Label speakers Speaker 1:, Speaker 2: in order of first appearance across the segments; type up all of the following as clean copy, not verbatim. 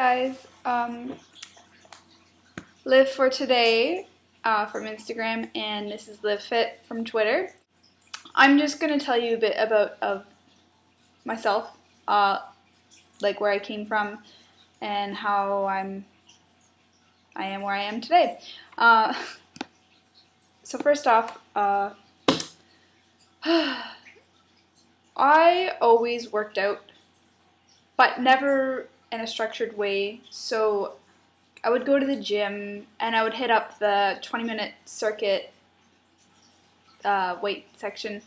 Speaker 1: guys, Live for Today from Instagram, and this is Live Fit from Twitter. I'm just gonna tell you a bit about myself, like where I came from, and how I am where I am today. So first off, I always worked out, but never in a structured way. So I would go to the gym and I would hit up the 20-minute circuit weight section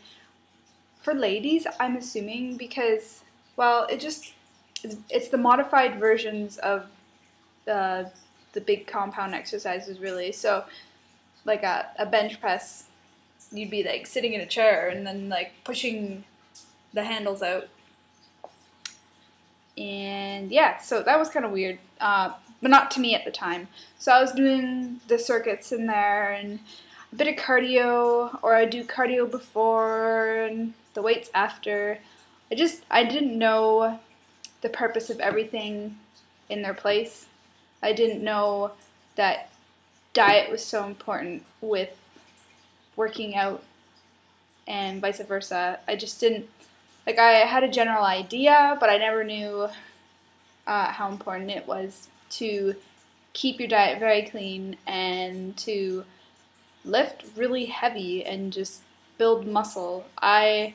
Speaker 1: for ladies, I'm assuming, because, well, it's the modified versions of the big compound exercises, really. So like a bench press, you'd be like sitting in a chair and then like pushing the handles out. And yeah, so that was kind of weird, but not to me at the time. So I was doing the circuits in there and a bit of cardio, or I do cardio before and the weights after. I didn't know the purpose of everything in their place. I didn't know that diet was so important with working out and vice versa. I just didn't. Like, I had a general idea, but I never knew how important it was to keep your diet very clean and to lift really heavy and just build muscle. I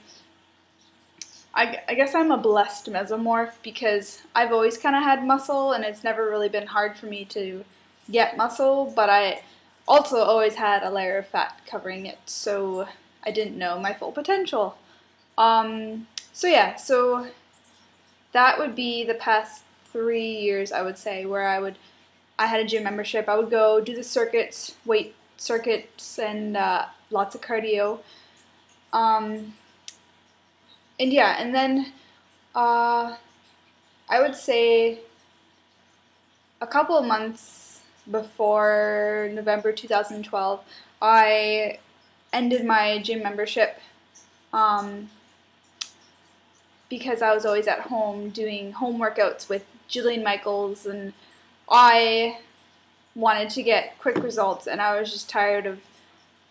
Speaker 1: guess I'm a blessed mesomorph because I've always kind of had muscle, and it's never really been hard for me to get muscle, but I also always had a layer of fat covering it, so I didn't know my full potential. So yeah, so that would be the past 3 years, I would say, where I had a gym membership. I would go do the circuits, weight circuits, and lots of cardio. And yeah, and then I would say a couple of months before November 2012, I ended my gym membership. Because I was always at home doing home workouts with Jillian Michaels, and I wanted to get quick results, and I was just tired of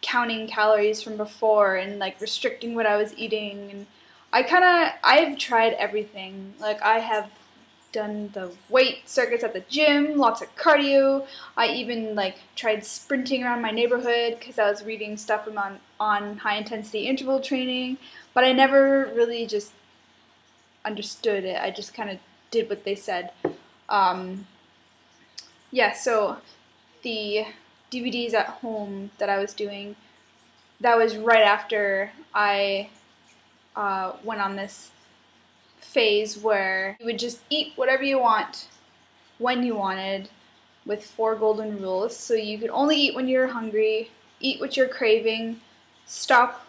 Speaker 1: counting calories from before and like restricting what I was eating. And I've tried everything. Like, I have done the weight circuits at the gym, lots of cardio. I even like tried sprinting around my neighborhood because I was reading stuff on high intensity interval training, but I never really just understood it. I just kind of did what they said. Yeah, so the DVDs at home that I was doing, that was right after I went on this phase where you would just eat whatever you want when you wanted, with 4 golden rules. So you could only eat when you're hungry, eat what you're craving, stop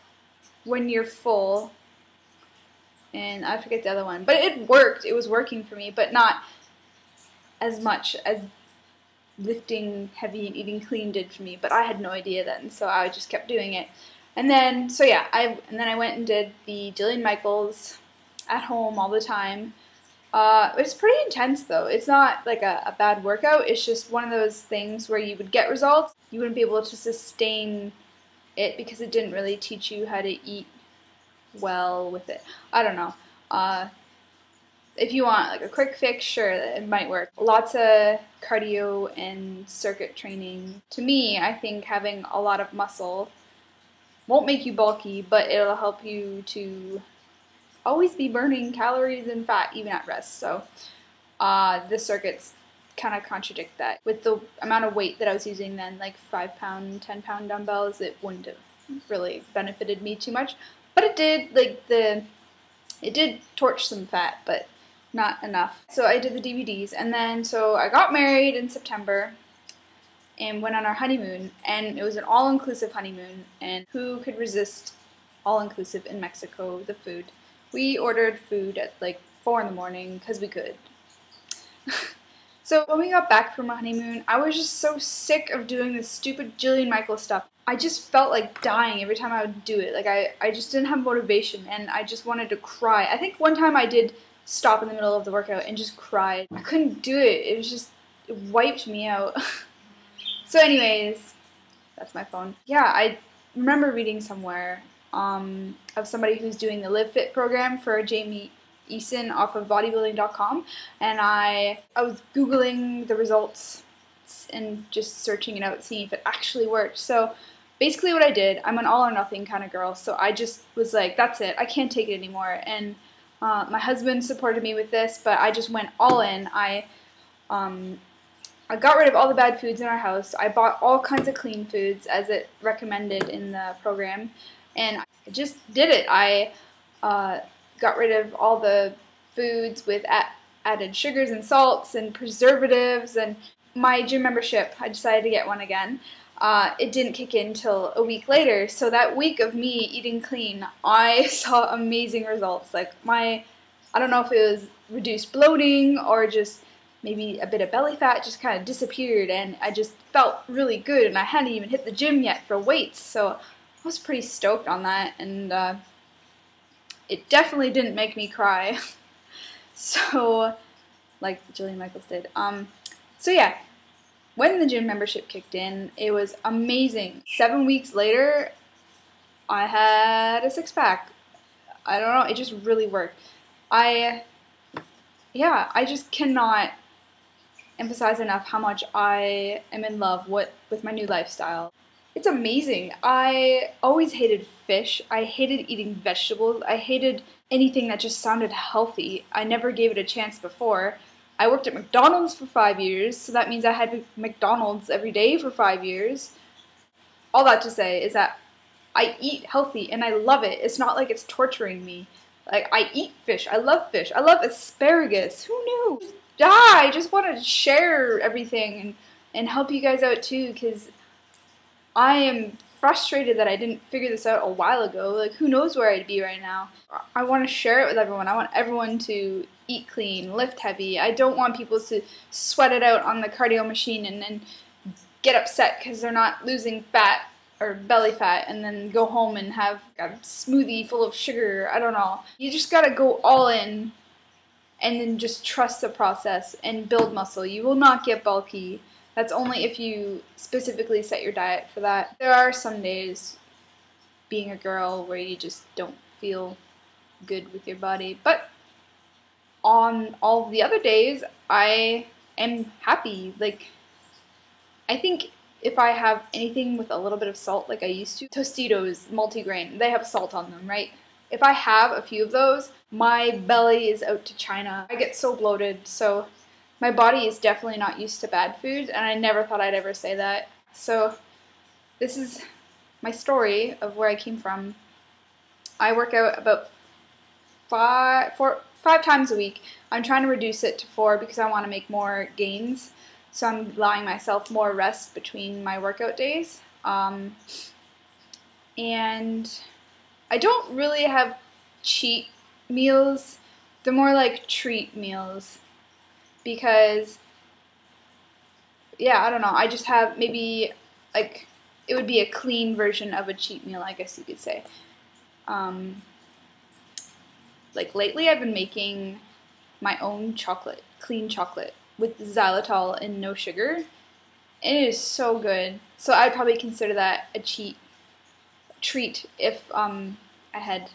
Speaker 1: when you're full, and I forget the other one. But it worked. It was working for me, but not as much as lifting heavy and eating clean did for me. But I had no idea then, so I just kept doing it. And then, so yeah, I went and did the Jillian Michaels at home all the time. It's pretty intense though. It's not like a bad workout. It's just one of those things where you would get results. You wouldn't be able to sustain it because it didn't really teach you how to eat well with it. I don't know. If you want like a quick fix, sure, it might work. Lots of cardio and circuit training. To me, I think having a lot of muscle won't make you bulky, but it'll help you to always be burning calories and fat even at rest. So the circuits kind of contradict that. With the amount of weight that I was using then, like 5-pound, 10-pound dumbbells, it wouldn't have really benefited me too much. But it did, it did torch some fat, but not enough. So I did the DVDs, and then so I got married in September and went on our honeymoon, and it was an all-inclusive honeymoon, and who could resist all-inclusive in Mexico, the food. We ordered food at like 4 in the morning because we could. So when we got back from our honeymoon, I was just so sick of doing this stupid Jillian Michaels stuff. I just felt like dying every time I would do it. Like, I just didn't have motivation, and I just wanted to cry. I think one time I did stop in the middle of the workout and just cry. I couldn't do it. It wiped me out. So anyways, that's my phone. Yeah, I remember reading somewhere of somebody who's doing the Live Fit program for Jamie Eason off of bodybuilding.com, and I was Googling the results and just searching it out, seeing if it actually worked. So basically what I did, I'm an all or nothing kind of girl, so I just was like, that's it, I can't take it anymore. And my husband supported me with this, but I just went all in. I got rid of all the bad foods in our house. I bought all kinds of clean foods as it recommended in the program, and I just did it. I got rid of all the foods with added sugars and salts and preservatives. And my gym membership, I decided to get one again. It didn't kick in till a week later, so that week of me eating clean, I saw amazing results. Like I don't know if it was reduced bloating or just maybe a bit of belly fat just kind of disappeared, and I just felt really good, and I hadn't even hit the gym yet for weights, so I was pretty stoked on that, and it definitely didn't make me cry. So, like Jillian Michaels did. So yeah, when the gym membership kicked in, it was amazing. 7 weeks later, I had a six-pack. I don't know, it just really worked. I just cannot emphasize enough how much I am in love with my new lifestyle. It's amazing. I always hated fish. I hated eating vegetables. I hated anything that just sounded healthy. I never gave it a chance before. I worked at McDonald's for 5 years, so that means I had McDonald's every day for 5 years. All that to say is that I eat healthy and I love it. It's not like it's torturing me. Like, I eat fish. I love fish. I love asparagus. Who knew? I just want to share everything and help you guys out too, because I am frustrated that I didn't figure this out a while ago. Like, who knows where I'd be right now. I want to share it with everyone. I want everyone to eat clean, lift heavy. I don't want people to sweat it out on the cardio machine and then get upset because they're not losing fat or belly fat and then go home and have a smoothie full of sugar. I don't know. You just gotta go all in and then just trust the process and build muscle. You will not get bulky. That's only if you specifically set your diet for that. There are some days, being a girl, where you just don't feel good with your body. But on all the other days, I am happy. Like, I think if I have anything with a little bit of salt like I used to, Tostitos, multigrain, they have salt on them, right? If I have a few of those, my belly is out to China. I get so bloated, so my body is definitely not used to bad food, and I never thought I'd ever say that. So this is my story of where I came from. I work out about five times a week. I'm trying to reduce it to 4 because I want to make more gains. So I'm allowing myself more rest between my workout days. And I don't really have cheat meals. They're more like treat meals. Because, yeah, I don't know. I just have maybe, like, it would be a clean version of a cheat meal, I guess you could say. Like, lately I've been making my own chocolate, clean chocolate, with xylitol and no sugar. And it is so good. So I'd probably consider that a treat if I had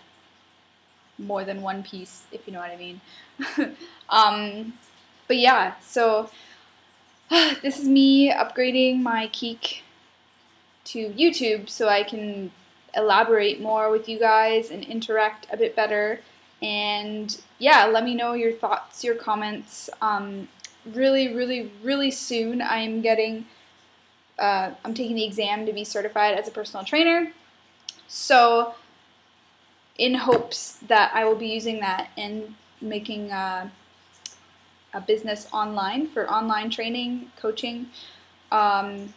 Speaker 1: more than one piece, if you know what I mean. But yeah, so this is me upgrading my Keek to YouTube so I can elaborate more with you guys and interact a bit better. And yeah, let me know your thoughts, your comments. Really soon I'm taking the exam to be certified as a personal trainer. So in hopes that I will be using that and making a business online for online training, coaching. I'm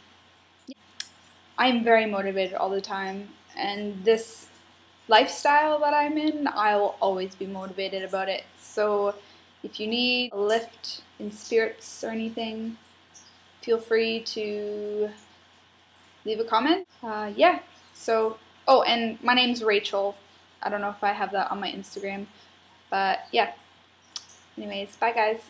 Speaker 1: very motivated all the time, and this lifestyle that I'm in, I will always be motivated about it. So if you need a lift in spirits or anything, feel free to leave a comment. Yeah, so, oh, and my name's Rachel. I don't know if I have that on my Instagram, but yeah. Anyways, bye guys.